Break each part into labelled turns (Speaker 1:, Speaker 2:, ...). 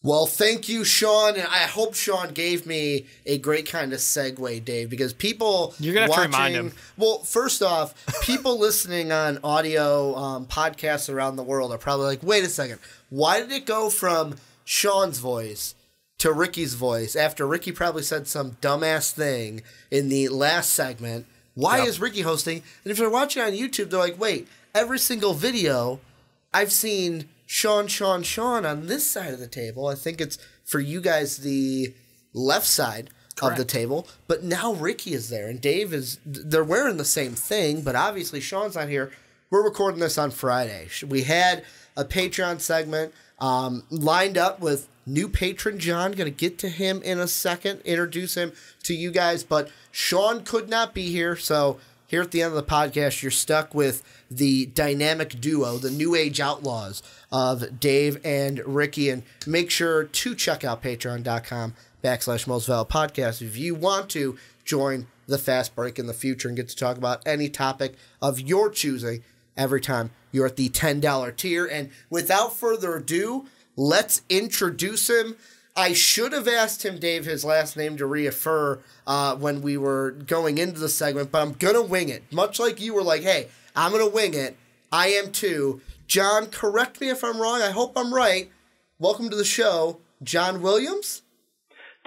Speaker 1: Well, thank you, Sean, and I hope Sean gave me a great kind of segue, Dave, because people
Speaker 2: You're going to have to remind him.
Speaker 1: Well, first off, people listening on audio podcasts around the world are probably like, wait a second, why did it go from Sean's voice to Ricky's voice after Ricky probably said some dumbass thing in the last segment? Why is Ricky hosting? And if you're watching on YouTube, they're like, wait, every single video I've seen Sean on this side of the table. I think it's for you guys the left side of the table. But now Ricky is there and Dave is. They're wearing the same thing, but obviously Sean's not here. We're recording this on Friday. We had a Patreon segment lined up with new patron John. Going to get to him in a second, introduce him to you guys. But Sean could not be here, so here at the end of the podcast, you're stuck with the dynamic duo, the New Age Outlaws of Dave and Ricky. And make sure to check out patreon.com/Most Valuable Podcast if you want to join the Fast Break in the future and get to talk about any topic of your choosing every time you're at the $10 tier. And without further ado, let's introduce him. I should have asked him, Dave, his last name to refer when we were going into the segment, but I'm going to wing it. Much like you were like, hey, I'm going to wing it. I am too. John, correct me if I'm wrong. I hope I'm right. Welcome to the show, John Williams?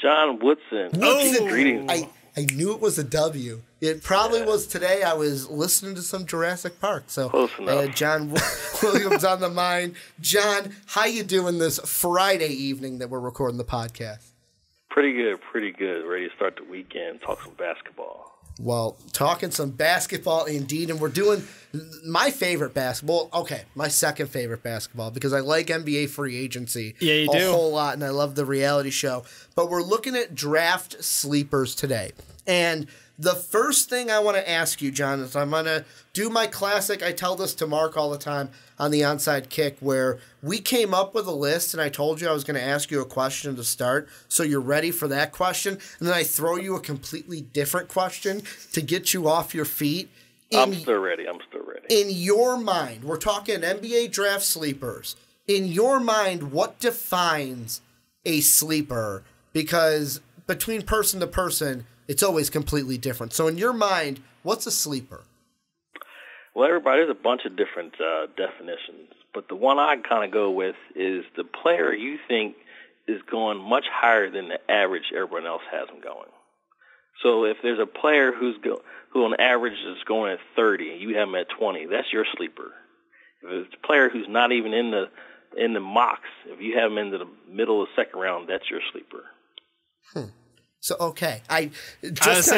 Speaker 3: John Woodson. Greetings.
Speaker 1: I knew it was a W. It probably was today. I was listening to some Jurassic Park. So
Speaker 3: close enough.
Speaker 1: John Williams on the mind. John, how you doing this Friday evening that we're recording the podcast?
Speaker 3: Pretty good. Ready to start the weekend, talk some basketball.
Speaker 1: Well, talking some basketball indeed, and we're doing my favorite basketball. Okay, my second favorite basketball because I like NBA free agency a whole lot, and I love the reality show. But we're looking at draft sleepers today. And the first thing I want to ask you, John, is I'm going to do my classic, I tell this to Mark all the time on the Onside Kick, where we came up with a list and I told you I was going to ask you a question to start, so you're ready for that question, and then I throw you a completely different question to get you off your feet.
Speaker 3: I'm still ready.
Speaker 1: In your mind, we're talking NBA draft sleepers. In your mind, what defines a sleeper? Because between person to person, it's always completely different. So in your mind, what's a sleeper?
Speaker 3: Well, there's a bunch of different definitions, but the one I kind of go with is the player you think is going much higher than the average everyone else has them going. So if there's a player who on average is going at 30 and you have him at 20, that's your sleeper. If it's a player who's not even in the mocks, if you have him in the middle of the second round, that's your sleeper.
Speaker 1: So, okay. Just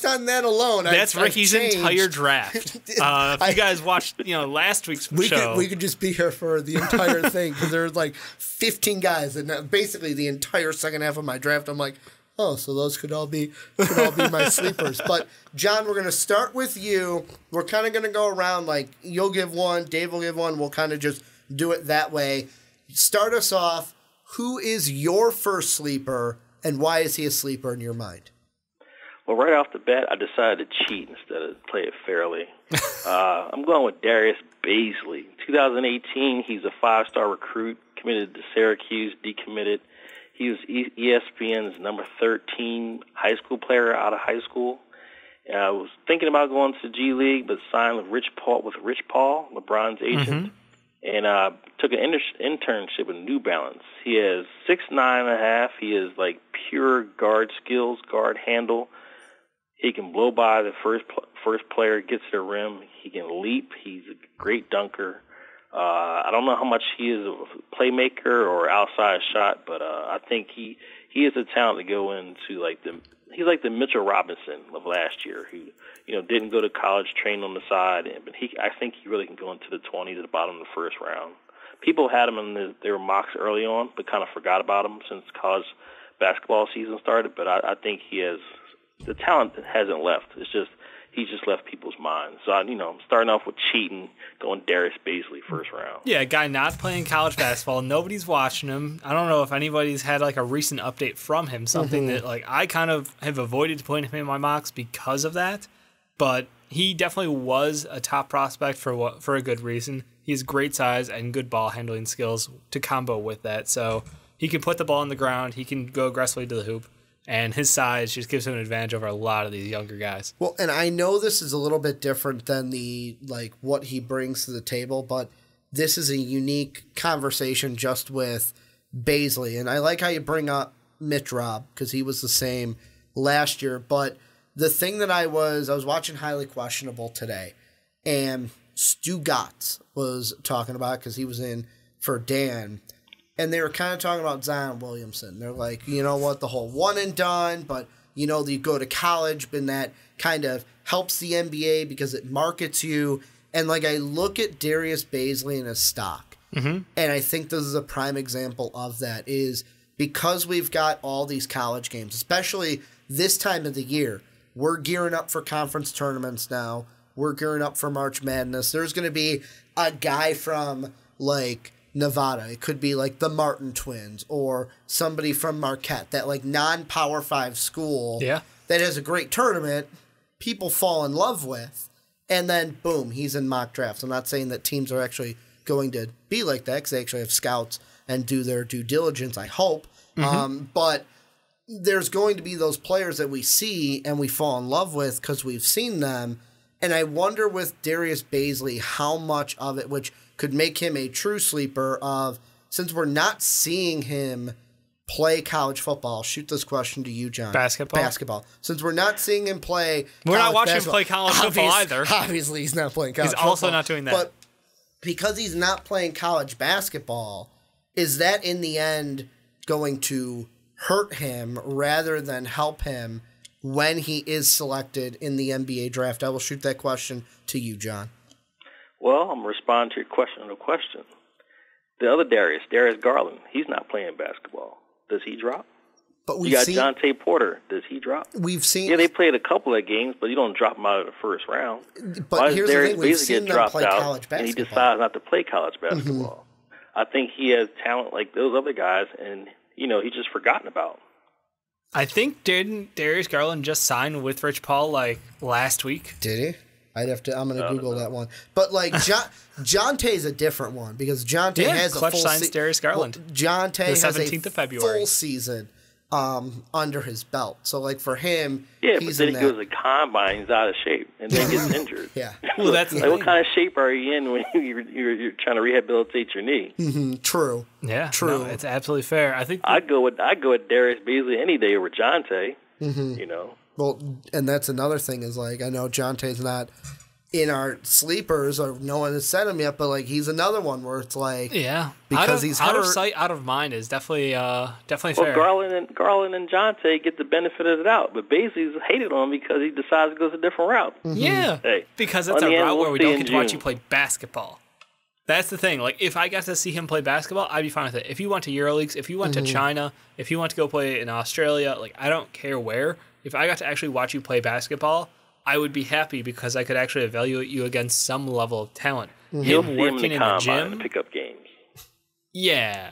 Speaker 1: on that alone,
Speaker 2: that's Ricky's entire draft. If you guys watched, last week's show,
Speaker 1: we could just be here for the entire thing because there's like 15 guys, and basically the entire second half of my draft, I'm like, oh, so those could all be my sleepers. But John, we're gonna start with you. We're kind of gonna go around, like you'll give one, Dave will give one. We'll kind of just do it that way. Start us off. Who is your first sleeper? And why is he a sleeper in your mind?
Speaker 3: Well, right off the bat, I decided to cheat instead of play it fairly. I'm going with Darius Bazley. 2018, he's a five-star recruit, committed to Syracuse, decommitted. He was ESPN's number 13 high school player out of high school. I was thinking about going to G League, but signed with Rich Paul, LeBron's agent. And took an internship with New Balance. He has 6'9.5". He is like pure guard skills, guard handle. He can blow by the first player, gets to the rim. He can leap. He's a great dunker. I don't know how much he is a playmaker or outside shot, but I think he is a talent to go into he's like the Mitchell Robinson of last year, who didn't go to college, trained on the side, but I think he really can go into the 20s at the bottom of the first round. People had him in their mocks early on, but kind of forgot about him since college basketball season started. But I think he has the talent that hasn't left. It's just he's just left people's minds. So I'm starting off with cheating, going Darius Bazley first round.
Speaker 2: Yeah, a guy not playing college basketball. Nobody's watching him. I don't know if anybody's had a recent update from him. Something that I kind of have avoided putting him in my mocks because of that. But he definitely was a top prospect for a good reason. He has great size and good ball handling skills to combo with that. So He can put the ball on the ground. He can go aggressively to the hoop. And his size just gives him an advantage over a lot of these younger guys.
Speaker 1: Well, and I know this is a little bit different than what he brings to the table, but this is a unique conversation just with Bazley. And I like how you bring up Mitch Robb, because he was the same last year. But the thing that I was watching Highly Questionable today, and Stu Gatz was talking about, because he was in for Dan, and they were kind of talking about Zion Williamson. They're like, you know what, the whole one and done, but, you know, you go to college, and that kind of helps the NBA because it markets you. And, like, I look at Darius Bazley and his stock, and I think this is a prime example of that, is because we've got all these college games, especially this time of the year, we're gearing up for conference tournaments now. We're gearing up for March Madness. There's going to be a guy from, like, Nevada. It could be like the Martin twins or somebody from Marquette, that like non-Power 5 school that has a great tournament people fall in love with, and then boom, he's in mock drafts. I'm not saying that teams are actually going to be like that, because they actually have scouts and do their due diligence, I hope. But there's going to be those players that we see and we fall in love with because we've seen them. And I wonder with Darius Bazley how much of it, which could make him a true sleeper of, since we're not seeing him play college football. I'll shoot this question to you, John. Basketball. Since we're not seeing him play
Speaker 2: We're not watching him play college football either.
Speaker 1: Obviously, he's not playing college football.
Speaker 2: He's also not doing that.
Speaker 1: But because he's not playing college basketball, is that in the end going to hurt him rather than help him when he is selected in the NBA draft? I will shoot that question to you, John.
Speaker 3: Well, I'm going to respond to your question on a question. The other Darius Garland, he's not playing basketball. Does he drop?
Speaker 1: But
Speaker 3: you got Jonte Porter. Does he drop?
Speaker 1: We've seen.
Speaker 3: Yeah, they played a couple of games, but you don't drop him out of the first round.
Speaker 1: But
Speaker 3: why
Speaker 1: here's
Speaker 3: does Darius
Speaker 1: the thing: we've
Speaker 3: Bazley
Speaker 1: seen
Speaker 3: get
Speaker 1: them play
Speaker 3: dropped
Speaker 1: college
Speaker 3: out,
Speaker 1: basketball,
Speaker 3: and he decides not to play college basketball? I think he has talent like those other guys, and he's just forgotten about.
Speaker 2: I think didn't Darius Garland just sign with Rich Paul like last week?
Speaker 1: Did he? I'm going to Google that one. But like Jonte's a different one, because Jonte has a full
Speaker 2: signs Darius Garland.
Speaker 1: Well, Jonte has
Speaker 2: 17th of February.
Speaker 1: Full season under his belt. So like for him,
Speaker 3: but then he goes to combine, he's out of shape, and then gets injured.
Speaker 2: Well, that's
Speaker 3: like, what kind of shape are you in when you're trying to rehabilitate your knee?
Speaker 1: True.
Speaker 2: Yeah,
Speaker 1: true.
Speaker 2: No, it's absolutely fair. I think
Speaker 3: I'd go with Darius Bazley any day over Jonte.
Speaker 1: Well, and that's another thing is, like, I know Jonte's not in our sleepers, or no one has said him yet, but like he's another one where it's like, because he's
Speaker 2: out of sight, out of mind is definitely fair.
Speaker 3: Garland and Jonte get the benefit of the doubt, but Bazley's hated on him because he decides to go a different route.
Speaker 2: Yeah, because that's a route where we don't get to watch you play basketball. That's the thing. Like, if I got to see him play basketball, I'd be fine with it. If you went to EuroLeagues, if you went to China, if you went to go play in Australia, like, I don't care where. If I got to actually watch you play basketball, I would be happy because I could actually evaluate you against some level of talent.
Speaker 3: Him working in the gym to pick up games.
Speaker 2: Yeah,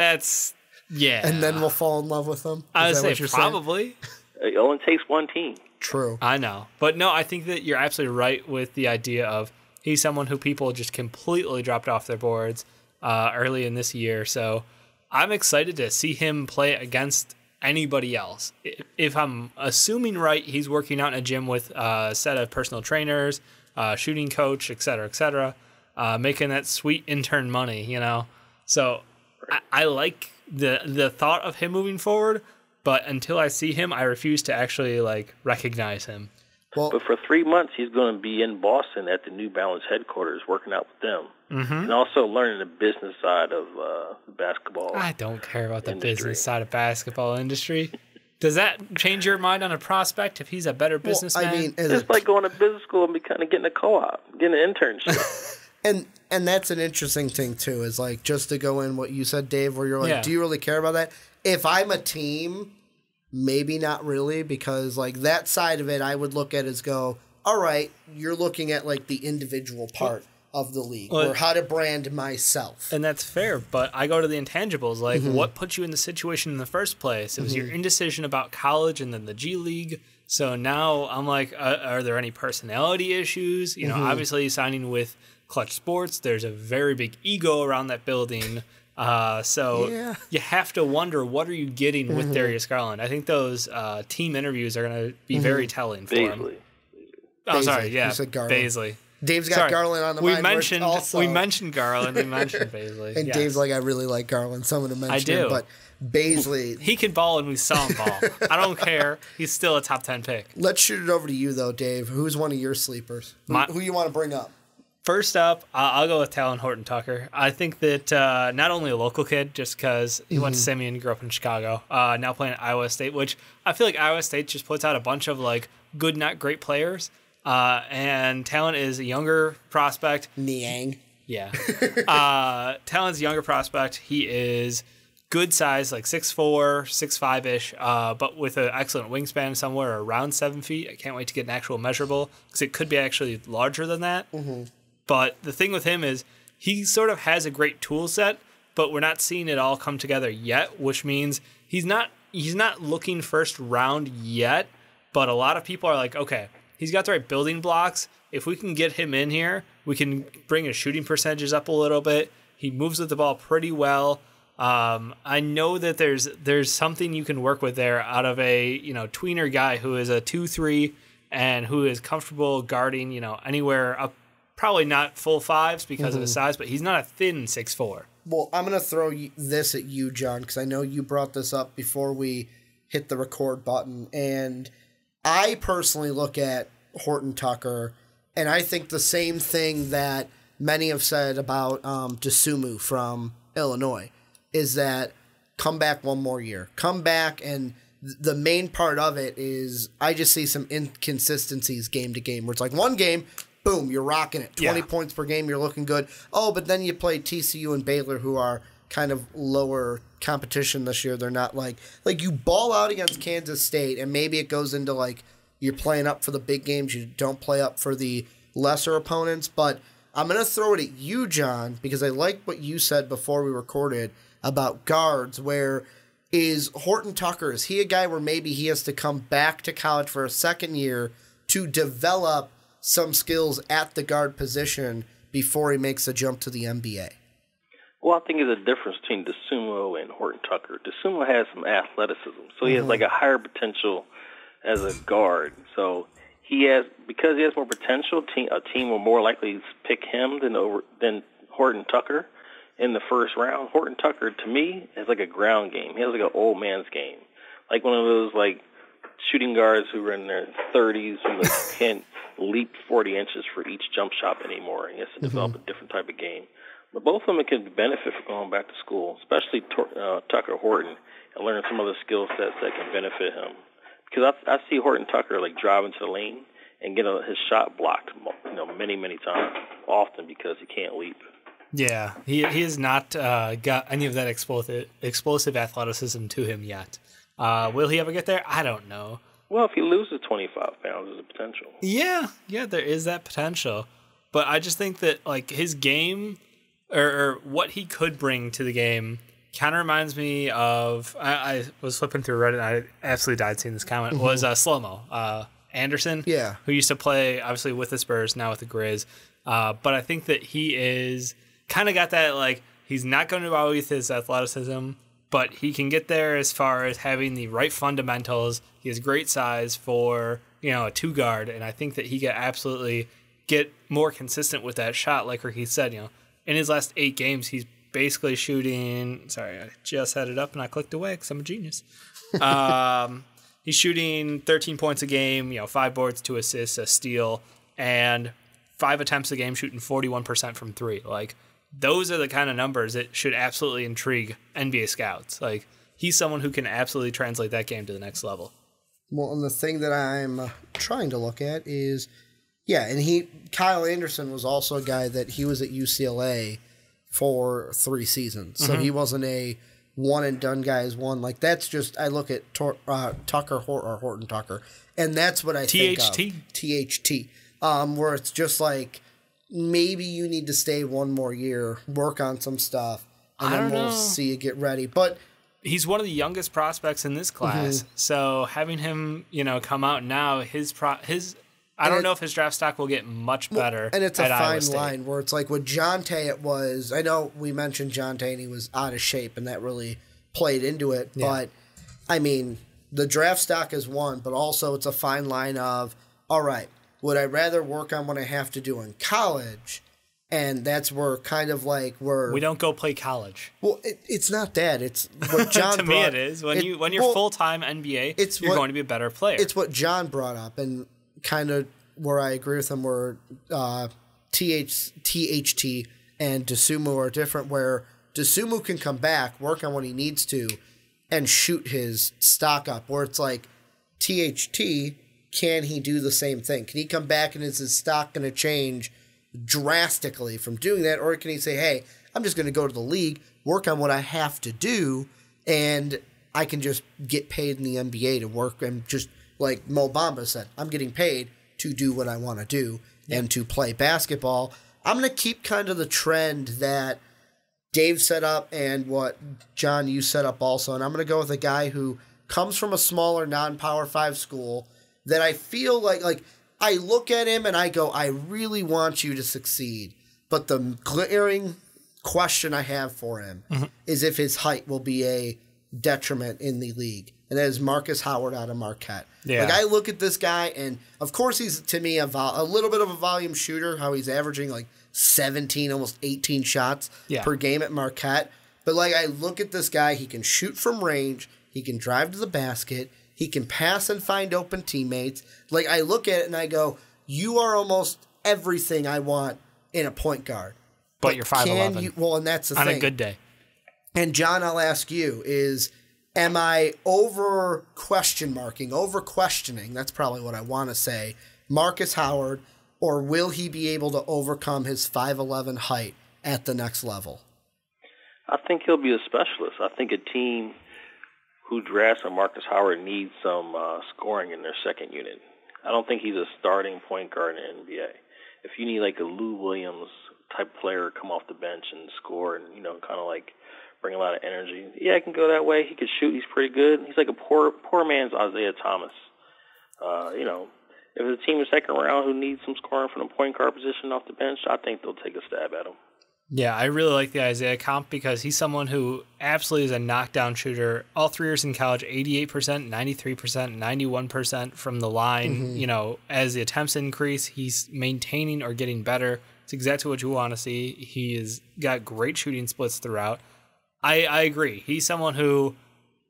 Speaker 1: and then we'll fall in love with him.
Speaker 2: I would say probably.
Speaker 3: It only takes one team.
Speaker 1: True.
Speaker 2: I know, but no, I think that you're absolutely right with the idea of he's someone who people just completely dropped off their boards early in this year. So I'm excited to see him play against anybody else. If I'm assuming right, he's working out in a gym with a set of personal trainers, shooting coach, et cetera, making that sweet intern money, So I like the thought of him moving forward, but until I see him, I refuse to actually recognize him.
Speaker 1: Well,
Speaker 3: but for 3 months, he's going to be in Boston at the New Balance headquarters working out with them. And also learning the business side of basketball.
Speaker 2: I don't care about the business side of basketball industry. Does that change your mind on a prospect if he's a better businessman?
Speaker 1: I mean,
Speaker 3: it's like going to business school and getting a co-op, getting an internship.
Speaker 1: and that's an interesting thing, too, is like just to go in what you said, Dave, where you're like, do you really care about that? If I'm a team, maybe not really, because like that side of it I would look at as go, all right, you're looking at like the individual part of the league, or how to brand myself.
Speaker 2: And that's fair, but I go to the intangibles, like what put you in the situation in the first place? It was your indecision about college and then the G League. So now I'm like, are there any personality issues? Obviously signing with Clutch Sports, there's a very big ego around that building. So you have to wonder, what are you getting with Darius Garland? I think those team interviews are going to be very telling for him. Oh, sorry, yeah, Bazley.
Speaker 1: Dave's got Garland on the mind.
Speaker 2: We mentioned Garland. We mentioned Bazley.
Speaker 1: And Dave's like, I really like Garland. Someone to mention him, but Bazley.
Speaker 2: He can ball, and we saw him ball. I don't care. He's still a top 10 pick.
Speaker 1: Let's shoot it over to you, though, Dave. Who's one of your sleepers? Who you want to bring up?
Speaker 2: First up, I'll go with Talen Horton-Tucker. I think that not only a local kid, just because he went to Simeon, grew up in Chicago, now playing at Iowa State, which I feel like Iowa State just puts out a bunch of like good, not great players. And Talen is a younger prospect.
Speaker 1: Niang.
Speaker 2: Yeah. Talen's a younger prospect. He is good size, like 6'4", 6'5"-ish, but with an excellent wingspan somewhere around 7 feet. I can't wait to get an actual measurable, because it could be actually larger than that. But the thing with him is he sort of has a great tool set, but we're not seeing it all come together yet, which means he's not looking first round yet, but a lot of people are like, okay, he's got the right building blocks. If we can get him in here, we can bring his shooting percentages up a little bit. He moves with the ball pretty well. I know that there's something you can work with there out of a tweener guy who is a 2-3 and who is comfortable guarding anywhere up. Probably not full fives because of his size, but he's not a thin 6'4".
Speaker 1: Well, I'm going to throw this at you, John, because I know you brought this up before we hit the record button. And I personally look at Horton-Tucker, and I think the same thing that many have said about Dosunmu from Illinois, is that come back one more year. Come back, and the main part of it is I just see some inconsistencies game to game, where it's like one game, boom, you're rocking it. 20 points per game, you're looking good. Oh, but then you play TCU and Baylor, who are kind of lower competition this year. They're not like you ball out against Kansas State, and maybe it goes into like you're playing up for the big games. You don't play up for the lesser opponents. But I'm going to throw it at you, John, because I like what you said before we recorded about guards, where is Horton-Tucker, is he a guy where maybe he has to come back to college for a second year to develop some skills at the guard position before he makes a jump to the NBA?
Speaker 3: Well, I think there's a difference between Dosunmu and Horton-Tucker. Dosunmu has some athleticism, so he has like a higher potential as a guard. So because he has more potential, a team will more likely pick him than Horton-Tucker in the first round. Horton-Tucker, to me, is like a ground game. He has like an old man's game, like one of those like shooting guards who are in their 30s who can't leap 40 inches for each jump shot anymore. He has to develop a different type of game. But both of them can benefit from going back to school, especially Tucker Horton, and learn some of the skill sets that can benefit him. Because I see Horton-Tucker like drive into the lane and get his shot blocked, many, many times, often because he can't leap.
Speaker 2: Yeah, he has not got any of that explosive athleticism to him yet. Will he ever get there? I don't know.
Speaker 3: Well, if he loses 25 pounds, there's a potential.
Speaker 2: Yeah, there is that potential. But I just think that like his game or what he could bring to the game kind of reminds me of, I was flipping through Reddit and I absolutely died seeing this comment, was Slow-Mo Anderson, who used to play obviously with the Spurs, now with the Grizz. But I think that he is kind of got that, like, he's not going to always with his athleticism, but he can get there as far as having the right fundamentals. He has great size for, a two guard, and I think that he can absolutely get more consistent with that shot. Like he said, in his last 8 games, he's basically shooting. Sorry, I just had it up and I clicked away because I'm a genius. He's shooting 13 points a game, 5 boards, 2 assists, a steal, and 5 attempts a game, shooting 41% from 3. Like, those are the kind of numbers that should absolutely intrigue NBA scouts. Like, he's someone who can absolutely translate that game to the next level.
Speaker 1: Well, and the thing that I'm trying to look at is, and Kyle Anderson was also a guy that he was at UCLA for 3 seasons. So he wasn't a one-and-done guy as one. Like, that's just, I look at Tucker or Horton-Tucker, and that's what I think of. THT. Where it's just like, maybe you need to stay one more year, work on some stuff, and then we'll see you get ready. But
Speaker 2: he's one of the youngest prospects in this class, so having him, come out now, his I don't know if his draft stock will get much better.
Speaker 1: And it's a fine
Speaker 2: State.
Speaker 1: line where it's like with Jonte, it was. I know we mentioned Jonte and he was out of shape, and that really played into it. Yeah. But I mean, the draft stock is one, but also it's a fine line of, all right, would I rather work on what I have to do in college? And that's where kind of like
Speaker 2: we don't go play college.
Speaker 1: Well, it's not that. It's what John
Speaker 2: to me it is. When you're full-time NBA, you're going to be a better player.
Speaker 1: It's what John brought up, and kind of where I agree with him, where THT and Dosunmu are different, where Dosunmu can come back, work on what he needs to, and shoot his stock up, where it's like, THT, can he do the same thing? Can he come back and is his stock going to change drastically from doing that, or can he say, hey, I'm just going to go to the league, work on what I have to do, and I can just get paid in the NBA to work, and just like Mo Bamba said, I'm getting paid to do what I want to do and to play basketball. I'm going to keep kind of the trend that Dave set up and what John, you set up also, and I'm going to go with a guy who comes from a smaller non-Power 5 school that I feel like I look at him and I go, I really want you to succeed. But the glaring question I have for him is if his height will be a detriment in the league. And that is Marcus Howard out of Marquette. Yeah. Like, I look at this guy, and of course he's, to me, a little bit of a volume shooter, how he's averaging like 17, almost 18 shots per game at Marquette. But like, I look at this guy, he can shoot from range, he can drive to the basket, he can pass and find open teammates. Like, I look at it and I go, you are almost everything I want in a point guard.
Speaker 2: But you're 5'11".
Speaker 1: Well, and that's the thing.
Speaker 2: On a good day.
Speaker 1: And John, I'll ask you, am I over questioning, that's probably what I want to say, Marcus Howard, or will he be able to overcome his 5'11" height at the next level?
Speaker 3: I think he'll be a specialist. I think a team who drafts a Marcus Howard needs some scoring in their second unit. I don't think he's a starting point guard in the NBA. If you need like a Lou Williams type player come off the bench and score and, kind of like bring a lot of energy, I can go that way. He could shoot. He's pretty good. He's like a poor man's Isaiah Thomas. If it's a team in the second round who needs some scoring from the point guard position off the bench, I think they'll take a stab at him.
Speaker 2: Yeah, I really like the Isaiah comp because he's someone who absolutely is a knockdown shooter. All 3 years in college, 88%, 93%, 91% from the line. As the attempts increase, he's maintaining or getting better. It's exactly what you want to see. He has got great shooting splits throughout. I agree. He's someone who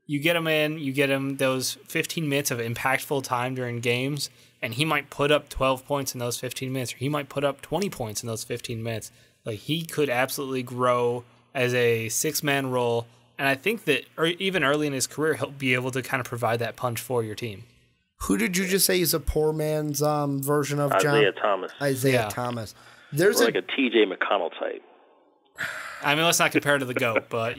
Speaker 2: you get him in, you get him those 15 minutes of impactful time during games, and he might put up 12 points in those 15 minutes, or he might put up 20 points in those 15 minutes. Like, he could absolutely grow as a 6-man role, and I think that even early in his career, he'll be able to kind of provide that punch for your team.
Speaker 1: Who did you just say is a poor man's version of John?
Speaker 3: Isaiah Thomas.
Speaker 1: Isaiah Thomas.
Speaker 3: There's like a T.J. McConnell type.
Speaker 2: I mean, let's not compare to the GOAT, but,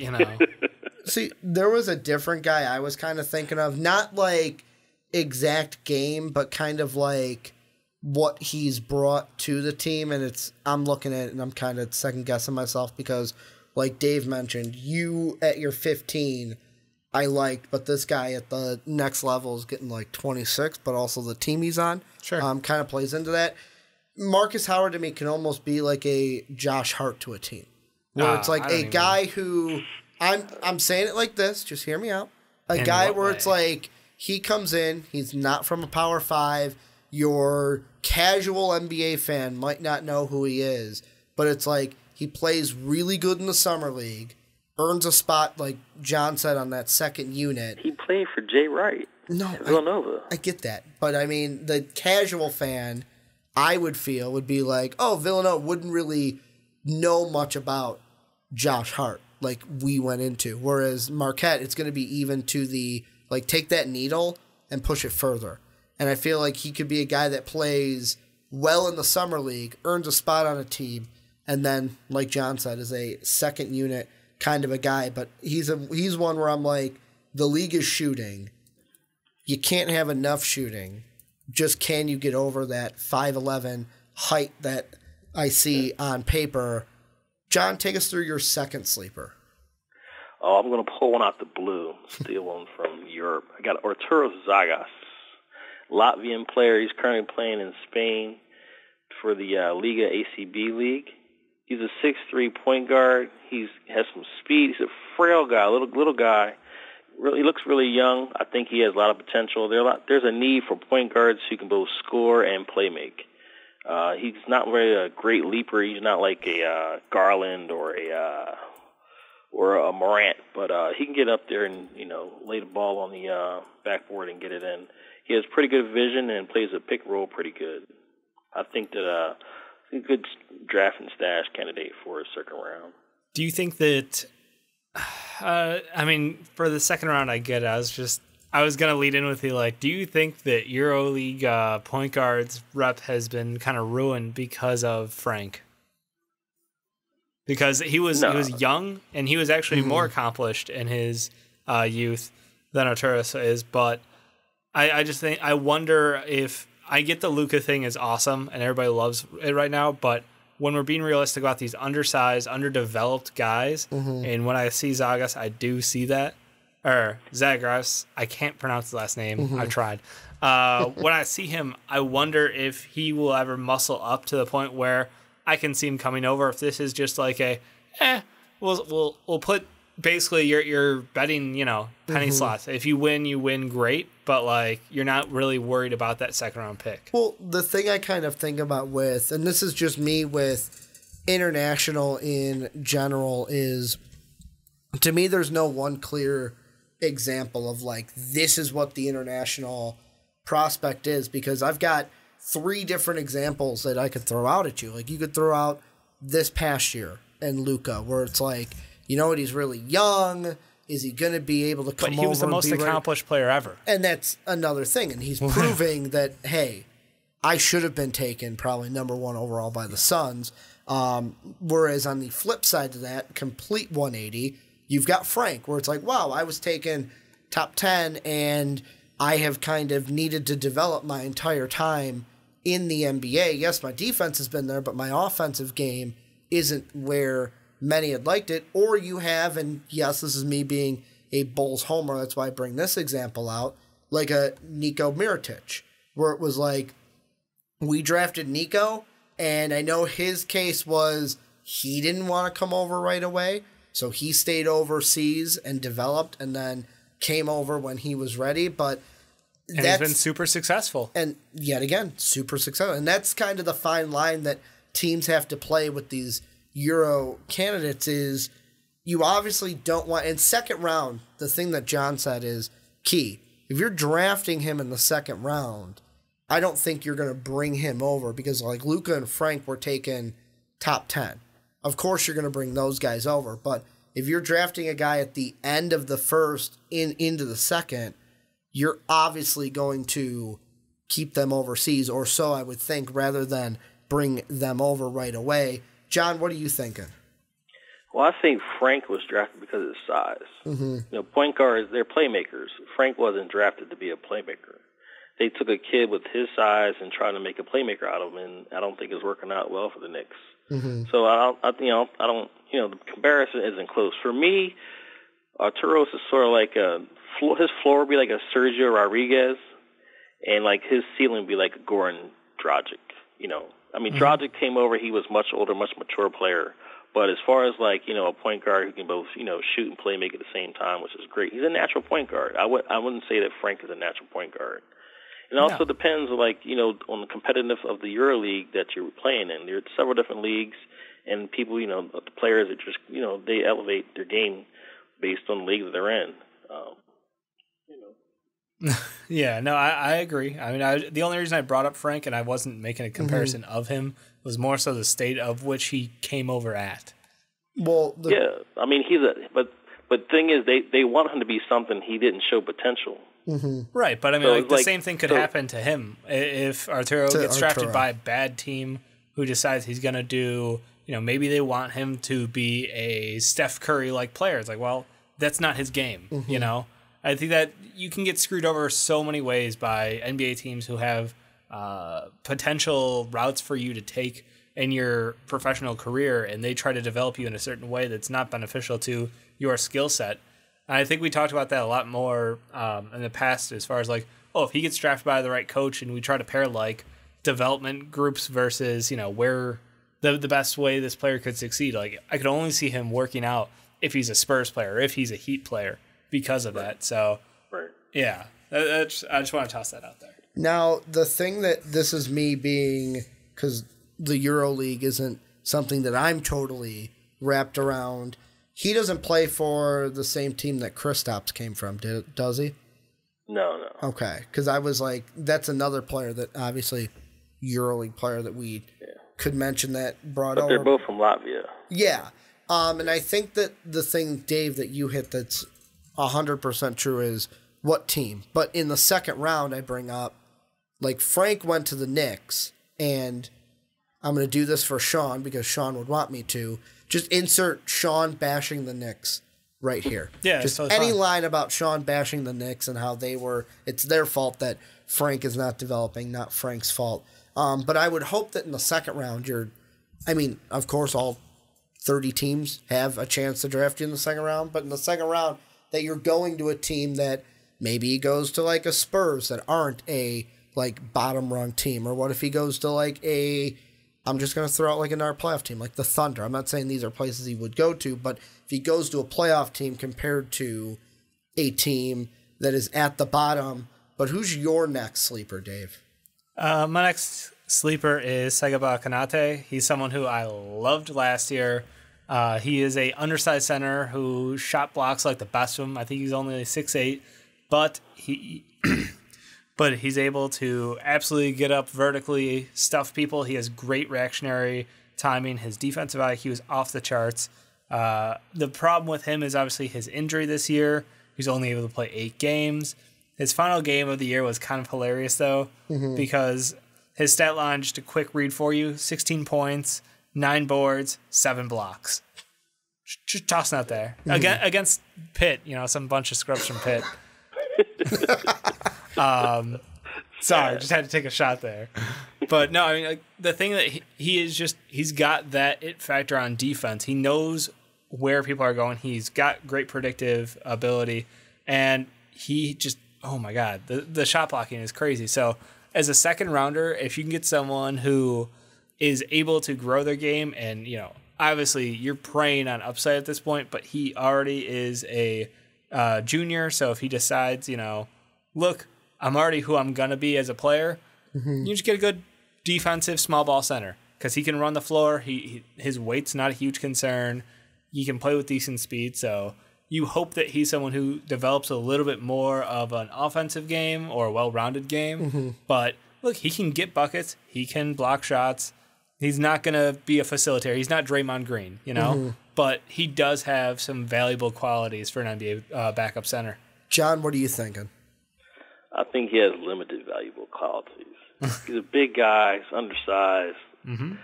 Speaker 1: See, there was a different guy I was kind of thinking of, not like exact game, but kind of like what he's brought to the team, and I'm looking at it and I'm kind of second guessing myself because, like Dave mentioned, you at your 15 I liked, but this guy at the next level is getting like 26, but also the team he's on kind of plays into that. Marcus Howard to me can almost be like a Josh Hart to a team, where it's like a guy who I'm saying it like this, just hear me out. A guy where it's like he comes in, he's not from a Power 5. Your casual NBA fan might not know who he is, but it's like he plays really good in the summer league, earns a spot, like John said, on that second unit.
Speaker 3: He played for Jay Wright.
Speaker 1: No,
Speaker 3: Villanova.
Speaker 1: I get that, but I mean the casual fan, I would feel would be like, oh, Villanova wouldn't really know much about Josh Hart like we went into, whereas Marquette, it's going to be even to the like take that needle and push it further. And I feel like he could be a guy that plays well in the summer league, earns a spot on a team, and then, like John said, is a second unit kind of a guy. But he's one where I'm like, the league is shooting. You can't have enough shooting. Just can you get over that 5'11" height that I see on paper? John, take us through your second sleeper.
Speaker 3: Oh, I'm going to pull one out the blue, steal one from Europe. I got Arturos Zagas Latvian player. He's currently playing in Spain for the Liga ACB League. He's a 6'3" point guard. He has some speed. He's a frail guy, little guy. Really looks really young. I think he has a lot of potential. There's a need for point guards who can both score and play make. He's not really a great leaper. He's not like a Garland or a Morant, but he can get up there and lay the ball on the backboard and get it in. He has pretty good vision and plays a pick roll pretty good. I think that he's a good draft and stash candidate for a second round.
Speaker 2: Do you think that? For the second round, I get it. I was gonna lead in with you, like, do you think that EuroLeague point guards rep has been kind of ruined because of Frank? Because he was young and he was actually more accomplished in his youth than Arturo is, but I wonder if I get the Luka thing is awesome and everybody loves it right now, but when we're being realistic about these undersized, underdeveloped guys, and when I see Zagas, I do see that. Or Zagras, I can't pronounce the last name. I've tried. When I see him, I wonder if he will ever muscle up to the point where I can see him coming over. If this is just like we'll put basically you're betting, penny slots. If you win, great. But like you're not really worried about that second round pick.
Speaker 1: Well, the thing I kind of think about and this is just me with international in general, is to me there's no one clear example of like this is what the international prospect is, because I've got 3 different examples that I could throw out at you. Like you could throw out this past year and Luka, where it's like, he's really young. Is he going to be able to come over? But
Speaker 2: he was the most accomplished player ever.
Speaker 1: And that's another thing. And he's proving that, hey, I should have been taken probably number 1 overall by the Suns. Whereas on the flip side to that, complete 180, you've got Frank, where it's like, wow, I was taken top 10 and I have kind of needed to develop my entire time in the NBA. Yes, my defense has been there, but my offensive game isn't where many had liked it. Or you have, and yes, this is me being a Bulls homer, that's why I bring this example out, like a Nico Mirotic, where it was like, we drafted Nico, and I know his case was he didn't want to come over right away, so he stayed overseas and developed and then came over when he was ready, but
Speaker 2: and he's been super successful.
Speaker 1: And yet again, super successful. And that's kind of the fine line that teams have to play with these Euro candidates, is you obviously don't want, in second round, the thing that John said is key. If you're drafting him in the second round, I don't think you're going to bring him over, because like Luka and Frank were taken top 10. Of course you're going to bring those guys over, but if you're drafting a guy at the end of the first into the second, you're obviously going to keep them overseas, or so I would think, rather than bring them over right away. John, what are you thinking?
Speaker 3: Well, I think Frank was drafted because of his size. Point guards, they're playmakers. Frank wasn't drafted to be a playmaker. They took a kid with his size and tried to make a playmaker out of him, and I don't think it's working out well for the Knicks. So the comparison isn't close. For me, Arturos is sort of like his floor would be like a Sergio Rodriguez, and like his ceiling would be like a Goran Dragic. Dragic came over, he was much older, much mature player. But as far as like, a point guard who can both, shoot and play, make at the same time, which is great. He's a natural point guard. I wouldn't say that Frank is a natural point guard. It also depends, like, on the competitiveness of the EuroLeague that you're playing in. There are several different leagues, and people, the players are just, they elevate their game based on the league that they're in.
Speaker 2: Yeah, no, I agree. I mean, the only reason I brought up Frank, and I wasn't making a comparison of him, was more so the state of which he came over at.
Speaker 1: Well,
Speaker 3: but thing is, they want him to be something he didn't show potential.
Speaker 2: Right, but I mean, the same thing could happen to him if Arturo gets drafted by a bad team who decides he's going to do, maybe they want him to be a Steph Curry-like player. It's like, well, that's not his game, I think that you can get screwed over so many ways by NBA teams who have potential routes for you to take in your professional career, and they try to develop you in a certain way that's not beneficial to your skill set. And I think we talked about that a lot more in the past, as far as like oh, if he gets drafted by the right coach and we try to pair like development groups versus, where the best way this player could succeed. Like I could only see him working out if he's a Spurs player or if he's a Heat player because of that. So yeah, I just want to toss that out there.
Speaker 1: Now, the thing that this is me being, because the EuroLeague isn't something that I'm totally wrapped around. He doesn't play for the same team that Kristaps came from, does he?
Speaker 3: No.
Speaker 1: Okay, because I was like, that's another player that obviously EuroLeague player that we could mention that brought over.
Speaker 3: But they're both from Latvia.
Speaker 1: Yeah, and I think that the thing, Dave, that you hit that's 100% true is what team. But in the second round, I bring up, like Frank went to the Knicks, and I'm going to do this for Sean because Sean would want me to. Just insert Sean bashing the Knicks right here.
Speaker 2: Yeah,
Speaker 1: just
Speaker 2: so
Speaker 1: any
Speaker 2: fun.
Speaker 1: line about Sean bashing the Knicks and how it's their fault that Frank is not developing, not Frank's fault. But I would hope that in the second round, of course, all 30 teams have a chance to draft you in the second round, but in the second round, that you're going to a team that maybe goes to like a Spurs that aren't a like bottom rung team, or what if he goes to like I'm just going to throw out like another playoff team, like the Thunder. I'm not saying these are places he would go to, but if he goes to a playoff team compared to a team that is at the bottom. But who's your next sleeper, Dave?
Speaker 2: My next sleeper is Sega Bakken. He's someone who I loved last year. He is a undersized center who shot blocks like the best of them. I think he's only 6'8", but he's able to absolutely get up vertically, stuff people. He has great reactionary timing. His defensive IQ is off the charts. The problem with him is obviously his injury this year. He's only able to play 8 games. His final game of the year was kind of hilarious, though, because his stat line, just a quick read for you, 16 points, 9 boards, 7 blocks. Just tossing out there. Against Pitt, some bunch of scrubs from Pitt. Sorry, just had to take a shot there. But no, the thing that he is just, he's got that it factor on defense. He knows where people are going. He's got great predictive ability, and he just, oh my God, the shot blocking is crazy. So as a second rounder, if you can get someone who is able to grow their game, and obviously you're preying on upside at this point, but he already is a junior. So if he decides, look, I'm already who I'm going to be as a player, you just get a good defensive small ball center because he can run the floor. His weight's not a huge concern. He can play with decent speed. So you hope that he's someone who develops a little bit more of an offensive game or a well-rounded game. But look, he can get buckets. He can block shots. He's not going to be a facilitator. He's not Draymond Green, but he does have some valuable qualities for an NBA backup center.
Speaker 1: John, what are you thinking?
Speaker 3: I think he has limited valuable qualities. He's a big guy. He's undersized. If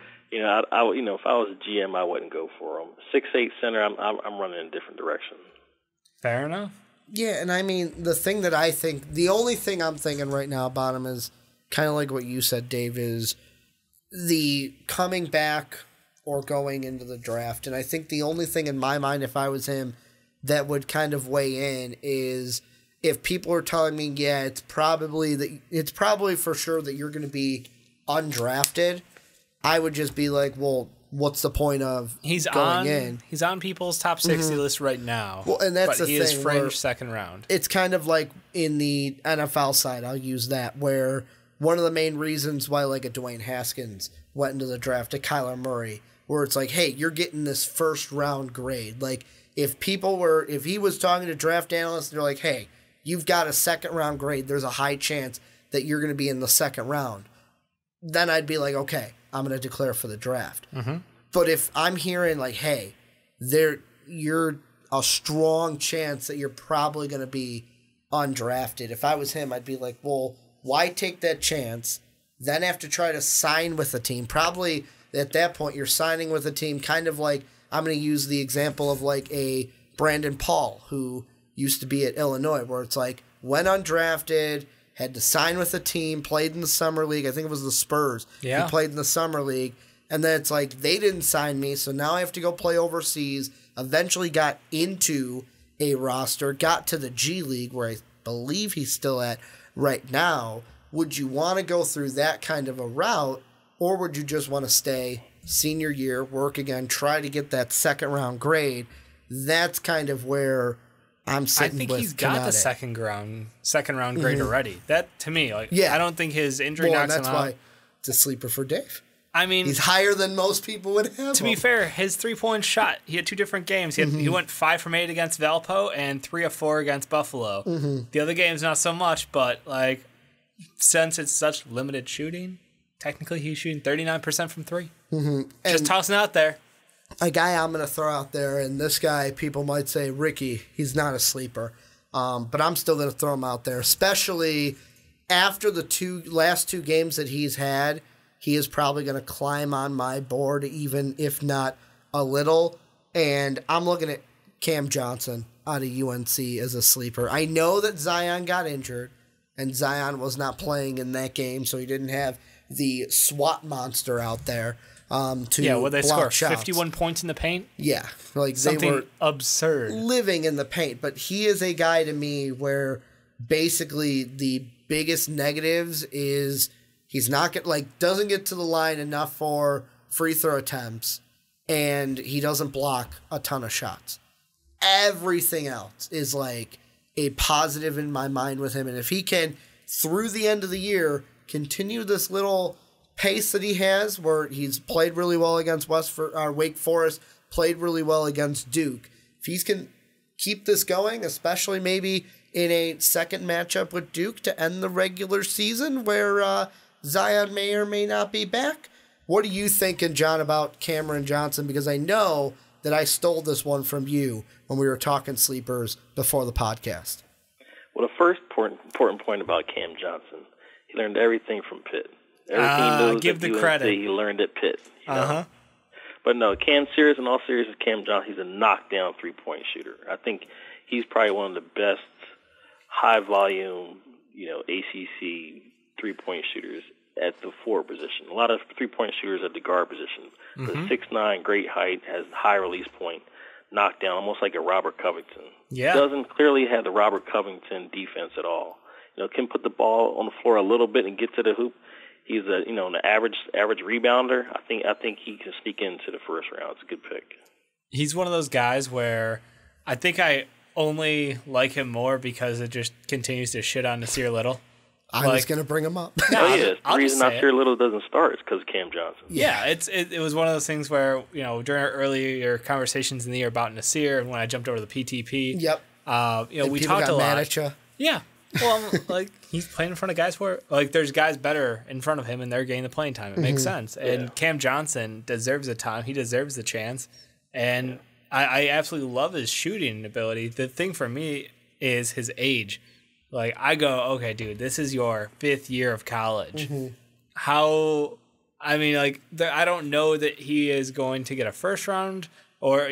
Speaker 3: I was a GM, I wouldn't go for him. 6'8" center, I'm running in a different direction.
Speaker 2: Fair enough.
Speaker 1: Yeah, and the only thing I'm thinking right now about him is kind of like what you said, Dave, is the coming back or going into the draft. And I think the only thing in my mind, if I was him, that would kind of weigh in is if people are telling me, yeah, it's probably for sure that you're going to be undrafted, I would just be like, well, what's the point of going in?
Speaker 2: He's on people's top 60 list right now.
Speaker 1: Well, and that's the thing.
Speaker 2: He is fringe second round.
Speaker 1: It's kind of like in the NFL side, I'll use that, where one of the main reasons why like a Dwayne Haskins went into the draft, a Kyler Murray, where it's like, hey, you're getting this first round grade. Like if he was talking to draft analysts, they're like, hey, you've got a second round grade. There's a high chance that you're going to be in the second round. Then I'd be like, okay, I'm going to declare for the draft. But if I'm hearing like, hey, you're a strong chance that you're probably going to be undrafted. If I was him, I'd be like, well, why take that chance? Then have to try to sign with a team. Probably at that point, you're signing with a team kind of like, I'm going to use the example of like a Brandon Paul who used to be at Illinois, where it's like, went undrafted, had to sign with a team, played in the summer league. I think it was the Spurs.
Speaker 2: Yeah.
Speaker 1: He played in the summer league. And then it's like, they didn't sign me, so now I have to go play overseas. Eventually got into a roster, got to the G League, where I believe he's still at. right now. Would you want to go through that kind of a route, or would you just want to stay senior year, work again, try to get that second round grade? That's kind of where I'm sitting.
Speaker 2: I think
Speaker 1: with
Speaker 2: he's got
Speaker 1: Kinetic.
Speaker 2: the second round grade already. That to me, I don't think his injury
Speaker 1: and
Speaker 2: knocks him
Speaker 1: that's
Speaker 2: out.
Speaker 1: why it's a sleeper for Dave.
Speaker 2: I mean,
Speaker 1: he's higher than most people would have.
Speaker 2: To be fair, his 3-point shot, he had 2 different games. He went 5 from 8 against Valpo and 3 of 4 against Buffalo. The other games, not so much, but since it's such limited shooting, technically he's shooting 39% from 3. Just tossing out there.
Speaker 1: A guy I'm going to throw out there, and this guy, people might say, Ricky, he's not a sleeper. But I'm still going to throw him out there, especially after the last 2 games that he's had. He is probably going to climb on my board, even if not a little. And I'm looking at Cam Johnson out of UNC as a sleeper. I know that Zion got injured, and Zion was not playing in that game, so he didn't have the SWAT monster out there to
Speaker 2: they
Speaker 1: block
Speaker 2: score?
Speaker 1: shots.
Speaker 2: 51 points in the paint?
Speaker 1: Yeah.
Speaker 2: Something
Speaker 1: they were
Speaker 2: absurd.
Speaker 1: living in the paint. But he is a guy to me where basically the biggest negatives is he's not doesn't get to the line enough for free throw attempts, and he doesn't block a ton of shots. Everything else is a positive in my mind with him, and if he can, through the end of the year, continue this little pace that he has, where he's played really well against Wake Forest, played really well against Duke. If he can keep this going, especially maybe in a second matchup with Duke to end the regular season, where Zion may or may not be back. What are you thinking, John, about Cameron Johnson? Because I know that I stole this one from you when we were talking sleepers before the podcast.
Speaker 3: Well, the first important point about Cam Johnson, he learned everything from Pitt. Everything he knows
Speaker 2: give
Speaker 3: at
Speaker 2: the
Speaker 3: UNC,
Speaker 2: credit.
Speaker 3: He learned at Pitt. You know? But no, in all seriousness, Cam Johnson, he's a knockdown 3-point shooter. I think he's probably one of the best high-volume, ACC 3-point shooters at the forward position. A lot of 3-point shooters at the guard position. The 6'9", great height, has high release point, knockdown, almost like a Robert Covington.
Speaker 2: Yeah.
Speaker 3: Doesn't clearly have the Robert Covington defense at all. Can put the ball on the floor a little bit and get to the hoop. He's an average rebounder. I think he can sneak into the first round. It's a good pick.
Speaker 2: He's one of those guys where I think I only like him more because it just continues to shit on Nasir Little.
Speaker 1: I was going to bring him up.
Speaker 3: The reason Nasir Little doesn't start is because of Cam Johnson.
Speaker 2: Yeah, it was one of those things where, during our earlier conversations in the year about Nasir and when I jumped over the PTP, we talked a lot.
Speaker 1: Mad at you.
Speaker 2: Yeah. Well, he's playing in front of guys where, there's guys better in front of him and they're getting the playing time. It makes sense. And Cam Johnson deserves the time. He deserves the chance. And I absolutely love his shooting ability. The thing for me is his age. I go, okay, dude, this is your 5th year of college. I don't know that he is going to get a first round or,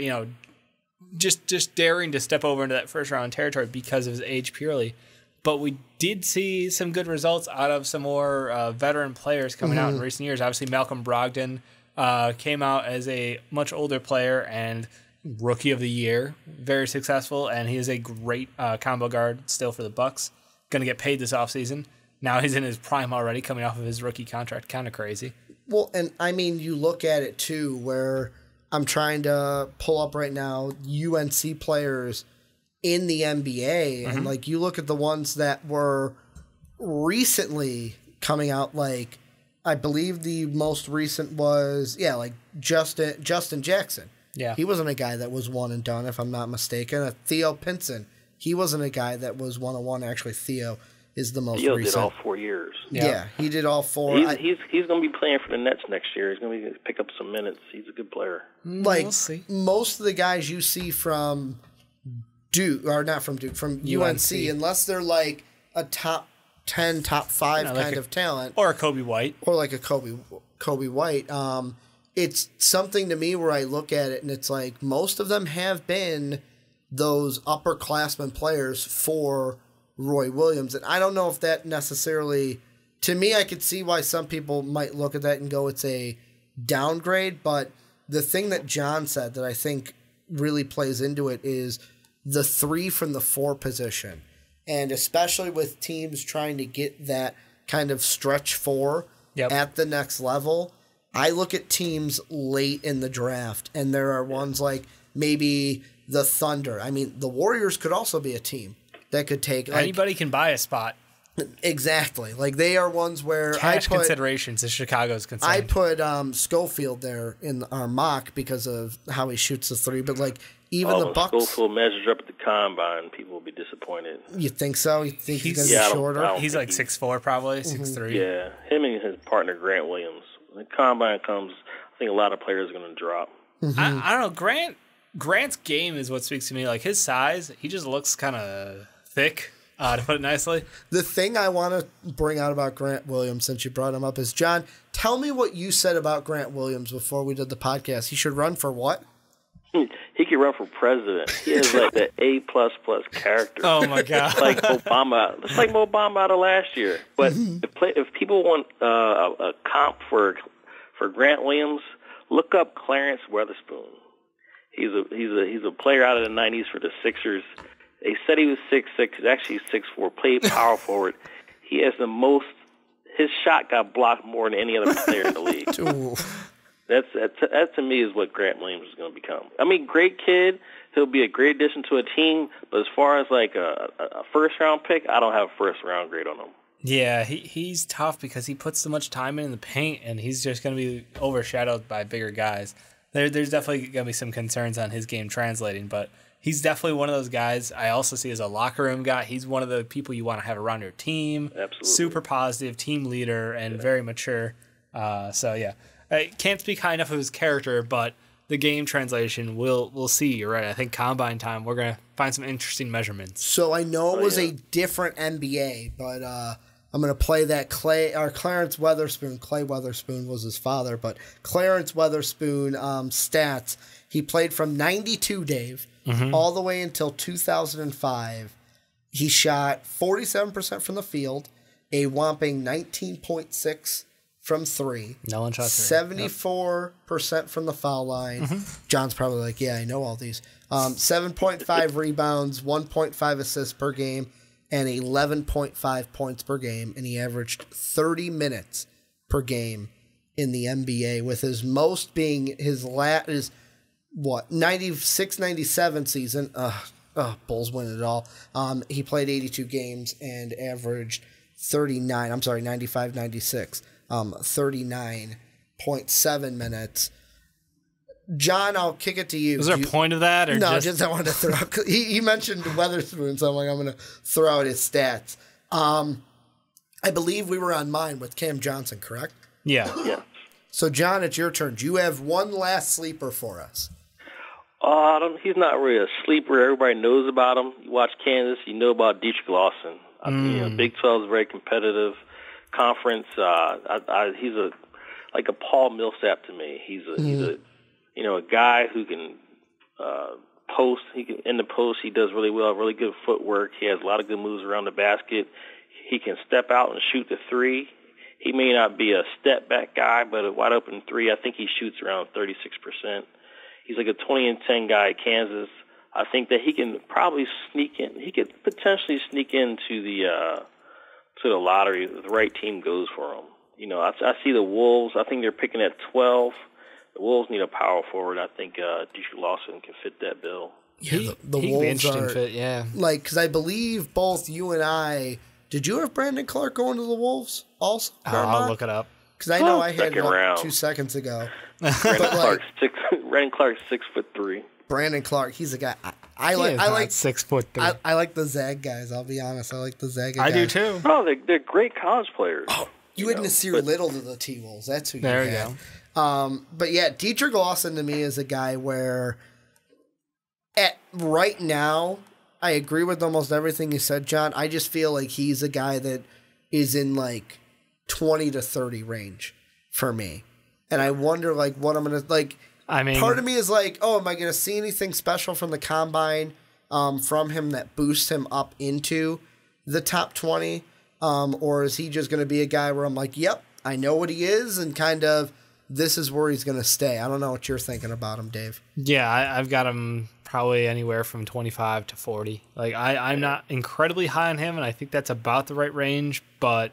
Speaker 2: just daring to step over into that first round territory because of his age purely. But we did see some good results out of some more veteran players coming out in recent years. Obviously, Malcolm Brogdon came out as a much older player and rookie of the year, very successful, and he is a great combo guard still for the Bucks. Going to get paid this offseason. Now he's in his prime already, coming off of his rookie contract. Kind of crazy. Well,
Speaker 1: and you look at it too, where I'm trying to pull up right now UNC players in the NBA, and you look at the ones that were recently coming out, I believe the most recent was Justin Jackson.
Speaker 2: Yeah,
Speaker 1: he wasn't a guy that was one and done, if I'm not mistaken. Theo Pinson, he wasn't a guy that was 1-on-1. Actually, Theo is the most
Speaker 3: Theo
Speaker 1: recent.
Speaker 3: Did all 4 years.
Speaker 1: Yeah, he did all 4.
Speaker 3: He's going to be playing for the Nets next year. He's going to pick up some minutes. He's a good player.
Speaker 2: We'll see.
Speaker 1: Most of the guys you see from Duke, or not from Duke, from UNC, unless they're a top 10, top 5 kind of talent.
Speaker 2: Or a Kobe White.
Speaker 1: Or a Kobe White. It's something to me where I look at it and it's most of them have been those upperclassmen players for Roy Williams. And I don't know if that necessarily, to me, I could see why some people might look at that and go, it's a downgrade. But the thing that John said that I think really plays into it is the 3 from the 4 position. And especially with teams trying to get that kind of stretch four at the next level, I look at teams late in the draft, and there are ones like maybe the Thunder. I mean, the Warriors could also be a team that could take...
Speaker 2: Anybody can buy a spot.
Speaker 1: Exactly. Like, they are ones where
Speaker 2: cash considerations as Chicago's concerned.
Speaker 1: I put Schofield there in our mock because of how he shoots the three, but like even the Bucks.
Speaker 3: Schofield measures up at the combine, people will be disappointed.
Speaker 1: You think so? You think he's gonna be shorter?
Speaker 2: He's like 6'4", probably 6'3".
Speaker 3: Yeah, him and his partner Grant Williams. When the combine comes, I think a lot of players are going to drop.
Speaker 2: I don't know. Grant's game is what speaks to me. Like his size, he just looks kind of thick. To put it nicely.
Speaker 1: The thing I want to bring out about Grant Williams, since you brought him up, is, John, tell me what you said about Grant Williams before we did the podcast. He should run for what?
Speaker 3: He could run for president. He has like that A++ character.
Speaker 2: Oh my God!
Speaker 3: Like Obama. It's like Obama out of last year. But if people want a comp for Grant Williams, look up Clarence Weatherspoon. He's a player out of the '90s for the Sixers. They said he was 6'6". He's actually 6'4". Played power forward. He has the most. His shot got blocked more than any other player in the league. That to me is what Grant Williams is going to become. I mean, great kid. He'll be a great addition to a team. But as far as like a first round pick, I don't have a first round grade on him.
Speaker 2: Yeah, he's tough because he puts so much time in the paint, and he's just going to be overshadowed by bigger guys. There's definitely going to be some concerns on his game translating, but he's definitely one of those guys I also see as a locker room guy. He's one of the people you want to have around your team.
Speaker 3: Absolutely.
Speaker 2: Super positive, team leader, and very mature. I can't speak high enough of his character, but the game translation, we'll see. You're right. I think combine time, we're going to find some interesting measurements.
Speaker 1: So I know it was a different NBA, but I'm going to play that Clarence Weatherspoon. Clay Weatherspoon was his father, but Clarence Weatherspoon stats. He played from 92, Dave, all the way until 2005. He shot 47% from the field, a whopping 19.6 from three.
Speaker 2: No one shot three.
Speaker 1: 74% from the foul line. John's probably like, yeah, I know all these. 7.5 rebounds, 1.5 assists per game, and 11.5 points per game. And he averaged 30 minutes per game in the NBA, with his most being his 96-97 season. Bulls win it all. He played 82 games and averaged 95-96. 39.7 minutes. John, I'll kick it to you.
Speaker 2: Was there a point of that? Or
Speaker 1: no, just I wanted to throw out. He mentioned Weatherspoon, so I'm like, I'm going to throw out his stats. I believe we were on mine with Cam Johnson, correct?
Speaker 2: Yeah.
Speaker 1: So, John, it's your turn. Do you have one last sleeper for us?
Speaker 3: He's not really a sleeper. Everybody knows about him. You watch Kansas, you know about Dedric Lawson. Big 12 is very competitive conference. He's like a Paul Millsap to me. He's a guy who can post. He can in the post. He does really well. Really good footwork. He has a lot of good moves around the basket. He can step out and shoot the three. He may not be a step back guy, but a wide open three, I think he shoots around 36%. He's like a 20-10 guy at Kansas. I think that he can probably sneak in. He could potentially sneak into the lottery if the right team goes for him. I see the Wolves. I think they're picking at 12. The Wolves need a power forward. I think Dedric Lawson can fit that bill.
Speaker 1: Yeah, the
Speaker 2: Wolves
Speaker 1: be
Speaker 2: interesting fit, yeah.
Speaker 1: Like, because I believe both you and I. Did you have Brandon Clark going to the Wolves also?
Speaker 2: I'll look it up.
Speaker 1: Because I know I had one 2 seconds ago.
Speaker 3: Brandon Clark's 6'3".
Speaker 1: Brandon Clark, he's a guy. I like
Speaker 2: 6'3".
Speaker 1: I like the Zag guys. I'll be honest. I like the Zag guys.
Speaker 2: I do too.
Speaker 3: Oh, they're great college players.
Speaker 1: Oh, you had Nasir Little to the T-Wolves. That's who you had.
Speaker 2: There you go.
Speaker 1: But yeah, Dedric Lawson to me is a guy where right now, I agree with almost everything you said, John. I just feel like he's a guy that is in like 20 to 30 range for me. And I wonder like what I'm going to like. I mean, part of me is like, oh, am I going to see anything special from the combine from him that boosts him up into the top 20? Or is he just going to be a guy where I'm like, yep, I know what he is, and kind of this is where he's going to stay. I don't know what you're thinking about him, Dave.
Speaker 2: Yeah, I've got him probably anywhere from 25 to 40. Like I'm not incredibly high on him, and I think that's about the right range, but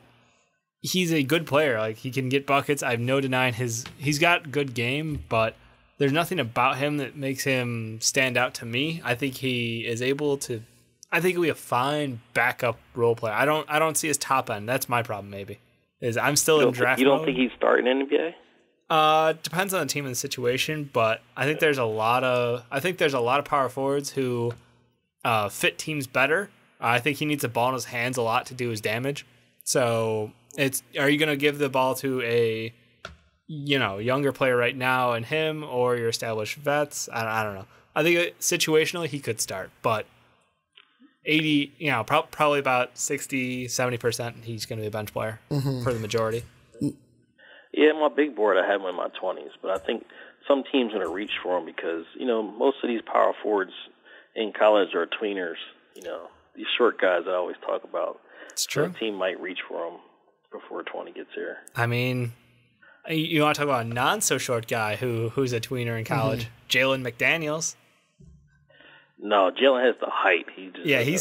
Speaker 2: he's a good player. Like, he can get buckets. I have no denying he's got good game, but there's nothing about him that makes him stand out to me. I think he is able to. I think he'll be a fine backup role player. I don't see his top end. That's my problem. Maybe I'm still in draft.
Speaker 3: You don't
Speaker 2: mode.
Speaker 3: think he's starting in the NBA?
Speaker 2: Depends on the team and the situation, but I think there's a lot of power forwards who fit teams better. I think he needs the ball in his hands a lot to do his damage. So are you going to give the ball to a younger player right now and him, or your established vets? I don't know. I think situationally he could start, but 80, probably about 60, 70% he's going to be a bench player for the majority.
Speaker 3: Yeah, my big board, I had him in my 20s, but I think some teams are going to reach for him because, most of these power forwards in college are tweeners, these short guys I always talk about.
Speaker 2: It's true.
Speaker 3: So a team might reach for him before 20 gets here.
Speaker 2: I mean, you want to talk about a non-so-short guy who's a tweener in college, Jalen McDaniels.
Speaker 3: No, Jalen has the height.
Speaker 2: He's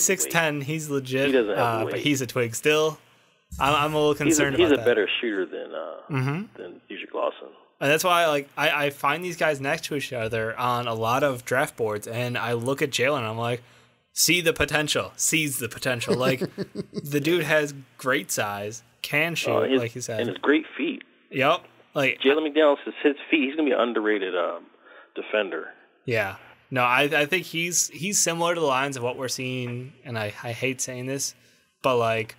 Speaker 2: 6'10". He's legit,
Speaker 3: he doesn't have the weight.
Speaker 2: But he's a twig still. I'm a little concerned about that.
Speaker 3: He's a better shooter than Dedric Lawson. And
Speaker 2: that's why I find these guys next to each other on a lot of draft boards, and I look at Jalen and I'm like, seize the potential. Like, the dude has great size, can shoot, like you said.
Speaker 3: And his great feet.
Speaker 2: Yep. Like,
Speaker 3: Jalen McDaniels, his feet, he's going to be an underrated defender.
Speaker 2: Yeah. No, I think he's similar to the lines of what we're seeing, and I hate saying this, but like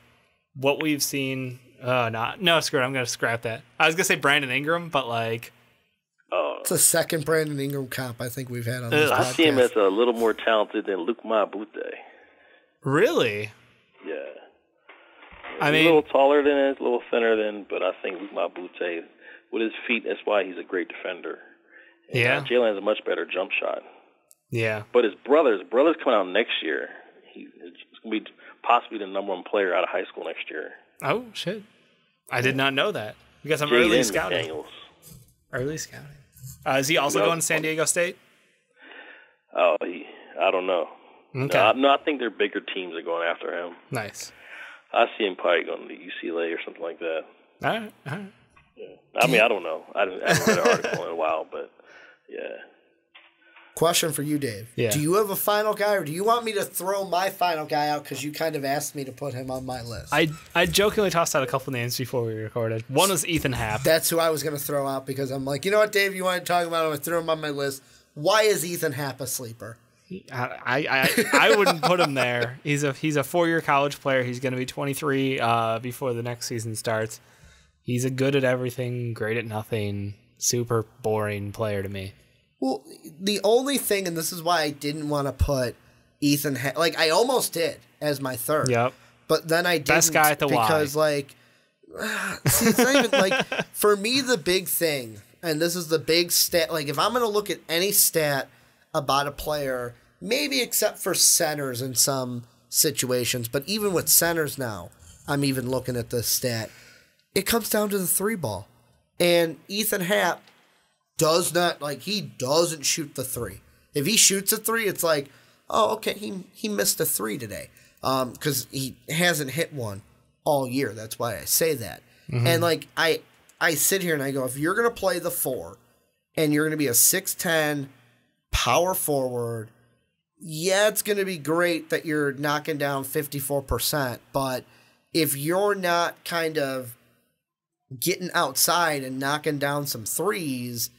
Speaker 2: what we've seen. Screw it, I'm gonna scrap that. I was gonna say Brandon Ingram, but like,
Speaker 1: it's a second Brandon Ingram comp I think we've had on this podcast.
Speaker 3: I see him as a little more talented than Luke Mabute.
Speaker 2: Really?
Speaker 3: Yeah.
Speaker 2: I mean,
Speaker 3: he's a little taller than it, a little thinner than, but I think Luke Mabute, with his feet, that's why he's a great defender. And,
Speaker 2: yeah.
Speaker 3: Jalen has a much better jump shot.
Speaker 2: Yeah.
Speaker 3: But his brother's coming out next year. He's going to be possibly the number one player out of high school next year.
Speaker 2: Oh, shit. I did not know that. Because I'm
Speaker 3: Jalen
Speaker 2: early scouting.
Speaker 3: McDaniels.
Speaker 2: Early scouting. Is he also going to San Diego State?
Speaker 3: Oh, I don't know.
Speaker 2: Okay.
Speaker 3: No, I think they're bigger teams that are going after him.
Speaker 2: Nice.
Speaker 3: I see him probably going to UCLA or something like that.
Speaker 2: All right.
Speaker 3: Yeah. I mean, I don't know. I haven't read an article in a while, but yeah.
Speaker 1: Question for you, Dave.
Speaker 2: Yeah.
Speaker 1: Do you have a final guy, or do you want me to throw my final guy out because you kind of asked me to put him on my list?
Speaker 2: I jokingly tossed out a couple names before we recorded. One was Ethan Happ.
Speaker 1: That's who I was going to throw out because I'm like, you know what, Dave, you want to talk about him? I threw him on my list. Why is Ethan Happ a sleeper?
Speaker 2: I wouldn't put him there. He's a 4-year college player. He's going to be 23 before the next season starts. He's a good at everything, great at nothing, super boring player to me.
Speaker 1: Well, the only thing, and this is why I didn't want to put Ethan Happ, like I almost did as my third.
Speaker 2: Yep.
Speaker 1: But then I didn't.
Speaker 2: Best guy at the
Speaker 1: because
Speaker 2: Y.
Speaker 1: See, it's not even like, for me, the big thing, and this is the big stat, like if I'm going to look at any stat about a player, maybe except for centers in some situations, but even with centers now, I'm even looking at this stat. It comes down to the 3-ball. And Ethan Happ does not, like, he doesn't shoot the 3. If he shoots a 3, it's like, oh, okay, he missed a 3 today. Because he hasn't hit one all year. That's why I say that. Mm-hmm. And, like, I sit here and I go, if you're going to play the 4 and you're going to be a 6'10", power forward, yeah, it's going to be great that you're knocking down 54%, but if you're not kind of getting outside and knocking down some threes,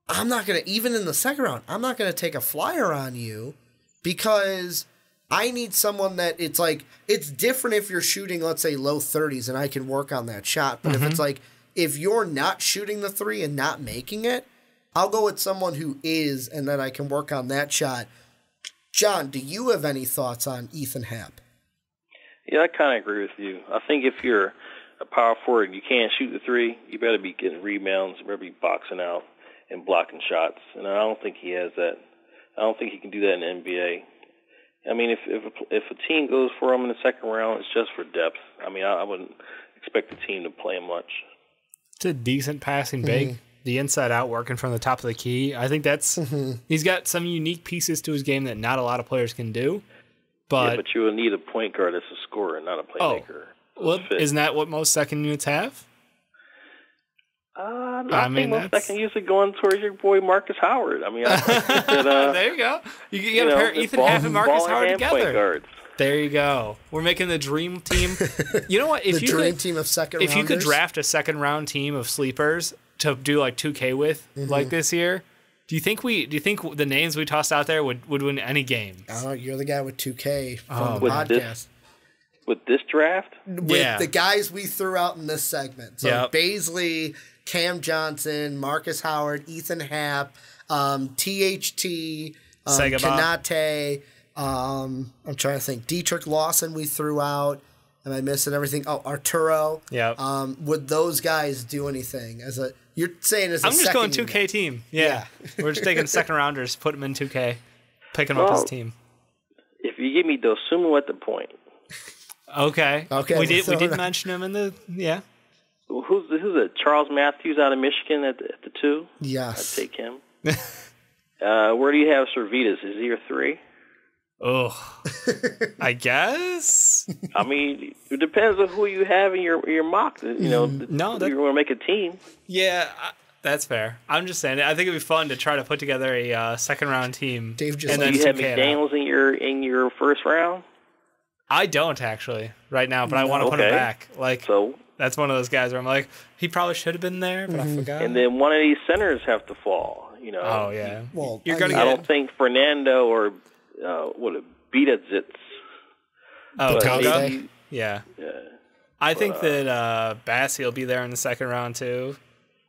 Speaker 1: I'm not going to, even in the second round, I'm not going to take a flyer on you because I need someone that it's like, it's different if you're shooting, let's say, low 30s and I can work on that shot. But if it's like, if you're not shooting the 3 and not making it, I'll go with someone who is, and then I can work on that shot. John, do you have any thoughts on Ethan Happ?
Speaker 3: Yeah, I kind of agree with you. I think if you're a power forward and you can't shoot the 3, you better be getting rebounds, you better be boxing out and blocking shots. And I don't think he has that. I don't think he can do that in the NBA. I mean, if a team goes for him in the second round, it's just for depth. I mean, I wouldn't expect the team to play him much.
Speaker 2: It's a decent passing big. The inside out working from the top of the key. I think that's he's got some unique pieces to his game that not a lot of players can do. But
Speaker 3: you will need a point guard that's a scorer, not a playmaker.
Speaker 2: Well, isn't that what most second units have?
Speaker 3: I mean, most second units are going towards your boy Marcus Howard. I mean, I think that,
Speaker 2: there you go. You got to pair Ethan Happ and Marcus Howard together. There you go. We're making the dream team. You know what? If
Speaker 1: the dream team of second rounders.
Speaker 2: If you could draft a second round team of sleepers to do like 2K with like this year, do you think the names we tossed out there would win any game?
Speaker 1: Oh, you're the guy with 2K from the podcast.
Speaker 3: With this draft?
Speaker 1: With the guys we threw out in this segment. So Bazley, Cam Johnson, Marcus Howard, Ethan Happ, THT,
Speaker 2: Sega
Speaker 1: Kanate. I'm trying to think. Dedric Lawson we threw out. Am I missing everything? Oh, Arturo.
Speaker 2: Yeah.
Speaker 1: Would those guys do anything? You're saying as a
Speaker 2: I'm just going 2K team. Yeah. We're just taking second rounders, put them in 2K, pick them up as a team.
Speaker 3: If you give me Dosunmu at the point.
Speaker 2: Okay. We did mention him in the
Speaker 3: Who's it? Charles Matthews out of Michigan at the 2?
Speaker 1: Yes.
Speaker 3: I'd take him. Where do you have Servetus? Is he your 3?
Speaker 2: Oh, I guess.
Speaker 3: I mean, it depends on who you have in your mock. You know, you want to make a team.
Speaker 2: Yeah, that's fair. I'm just saying. I think it'd be fun to try to put together a second round team.
Speaker 1: Dave just
Speaker 3: do you have McDaniels in your first round?
Speaker 2: I don't actually right now, but I want to put him back. That's one of those guys where I'm like, he probably should have been there, but I forgot.
Speaker 3: And then one of these centers have to fall. You know.
Speaker 2: Oh yeah.
Speaker 1: Well,
Speaker 2: you're gonna.
Speaker 3: I don't think Fernando or Bidazitz.
Speaker 2: Oh, Toga? Yeah. I think that Bassi will be there in the second round too.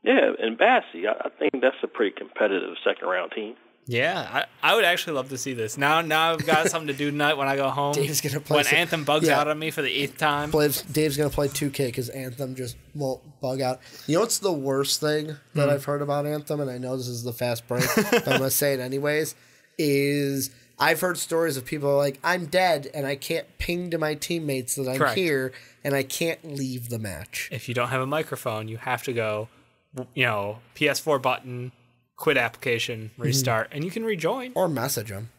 Speaker 3: Yeah, and Bassi, I think that's a pretty competitive second round team.
Speaker 2: Yeah, I would actually love to see this. Now I've got something to do tonight when I go home.
Speaker 1: Dave's gonna play
Speaker 2: when Anthem bugs out on me for the 8th time.
Speaker 1: Dave's going to play 2K because Anthem just won't bug out. You know what's the worst thing that I've heard about Anthem, and I know this is the fast break, but I'm going to say it anyways, is I've heard stories of people like, I'm dead, and I can't ping to my teammates that I'm here, and I can't leave the match.
Speaker 2: If you don't have a microphone, you have to go, PS4 button, quit application, restart, and you can rejoin.
Speaker 1: Or message them.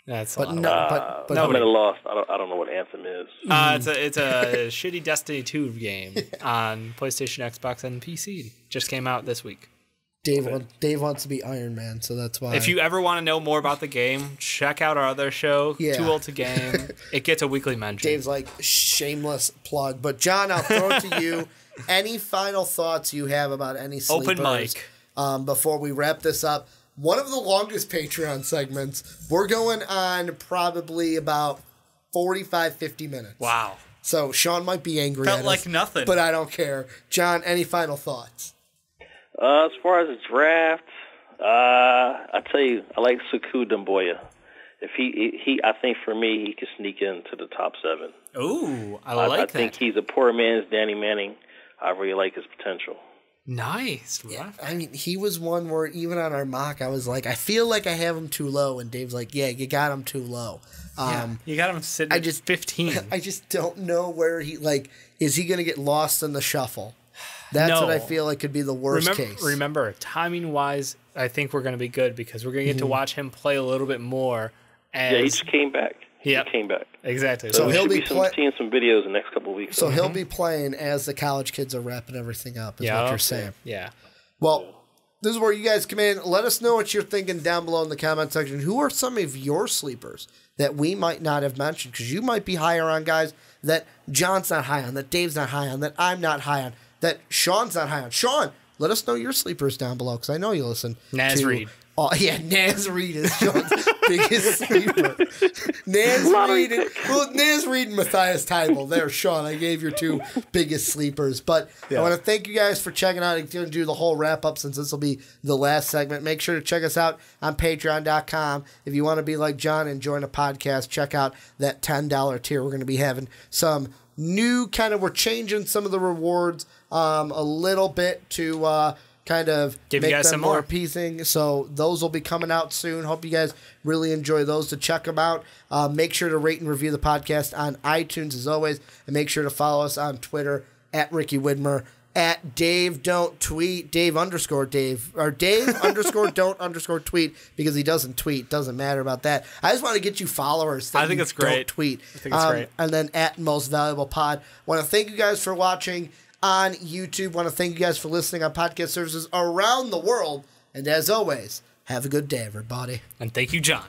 Speaker 2: That's
Speaker 3: but I'm at a loss. I don't know what Anthem is.
Speaker 2: It's a shitty Destiny 2 game on PlayStation, Xbox, and PC. Just came out this week.
Speaker 1: Dave wants to be Iron Man, so that's why.
Speaker 2: If you ever want to know more about the game, check out our other show, Too Old to Game. It gets a weekly mention.
Speaker 1: Dave's like, shameless plug. But John, I'll throw it to you. Any final thoughts you have about any sleepers?
Speaker 2: Open mic.
Speaker 1: Before we wrap this up, one of the longest Patreon segments. We're going on probably about 45, 50 minutes.
Speaker 2: Wow.
Speaker 1: So Sean might be angry
Speaker 2: at us,
Speaker 1: nothing. But I don't care. John, any final thoughts?
Speaker 3: As far as the draft, I tell you, I like Suku Dumboya. If I think for me, he could sneak into the top 7.
Speaker 2: Ooh, I like that.
Speaker 3: I think he's a poor man's Danny Manning. I really like his potential.
Speaker 2: Nice.
Speaker 1: Yeah, I mean, he was one where even on our mock, I was like, I feel like I have him too low. And Dave's like, yeah, you got him too low.
Speaker 2: You got him sitting at 15.
Speaker 1: I just don't know where is he going to get lost in the shuffle? That's what I feel like could be the worst case.
Speaker 2: Remember, timing-wise, I think we're going to be good because we're going to get to watch him play a little bit more.
Speaker 3: He just came back.
Speaker 2: Yep.
Speaker 3: He came back.
Speaker 2: Exactly.
Speaker 3: So he'll be seeing some videos in the next couple of weeks.
Speaker 1: So he'll be playing as the college kids are wrapping everything up, is what you're saying.
Speaker 2: Yeah.
Speaker 1: Well, this is where you guys come in. Let us know what you're thinking down below in the comment section. Who are some of your sleepers that we might not have mentioned? Because you might be higher on guys that John's not high on, that Dave's not high on, that I'm not high on, that Sean's not high on. Sean, let us know your sleepers down below because I know you listen.
Speaker 2: Naz Reid.
Speaker 1: Oh, yeah, Naz Reid is Sean's biggest sleeper. Naz Reid and Matthias Teibel. There, Sean, I gave your 2 biggest sleepers. But I want to thank you guys for checking out. I'm going to do the whole wrap-up since this will be the last segment. Make sure to check us out on Patreon.com. If you want to be like John and join a podcast, check out that $10 tier. We're going to be having some new we're changing some of the rewards a little bit to kind of
Speaker 2: give
Speaker 1: make
Speaker 2: you guys
Speaker 1: them
Speaker 2: some
Speaker 1: more
Speaker 2: more
Speaker 1: appeasing. So those will be coming out soon. Hope you guys really enjoy those. To check them out, make sure to rate and review the podcast on iTunes as always, and make sure to follow us on Twitter at Ricky Widmer at Dave don't tweet, Dave underscore Dave, or Dave underscore don't underscore tweet, because he doesn't tweet. Doesn't matter about that. I just want to get you followers that
Speaker 2: I think it's great.
Speaker 1: Don't tweet.
Speaker 2: I think it's great.
Speaker 1: And then at Most Valuable Pod. Want to thank you guys for watching on YouTube. Want to thank you guys for listening on podcast services around the world. And as always, have a good day, everybody.
Speaker 2: And thank you, John.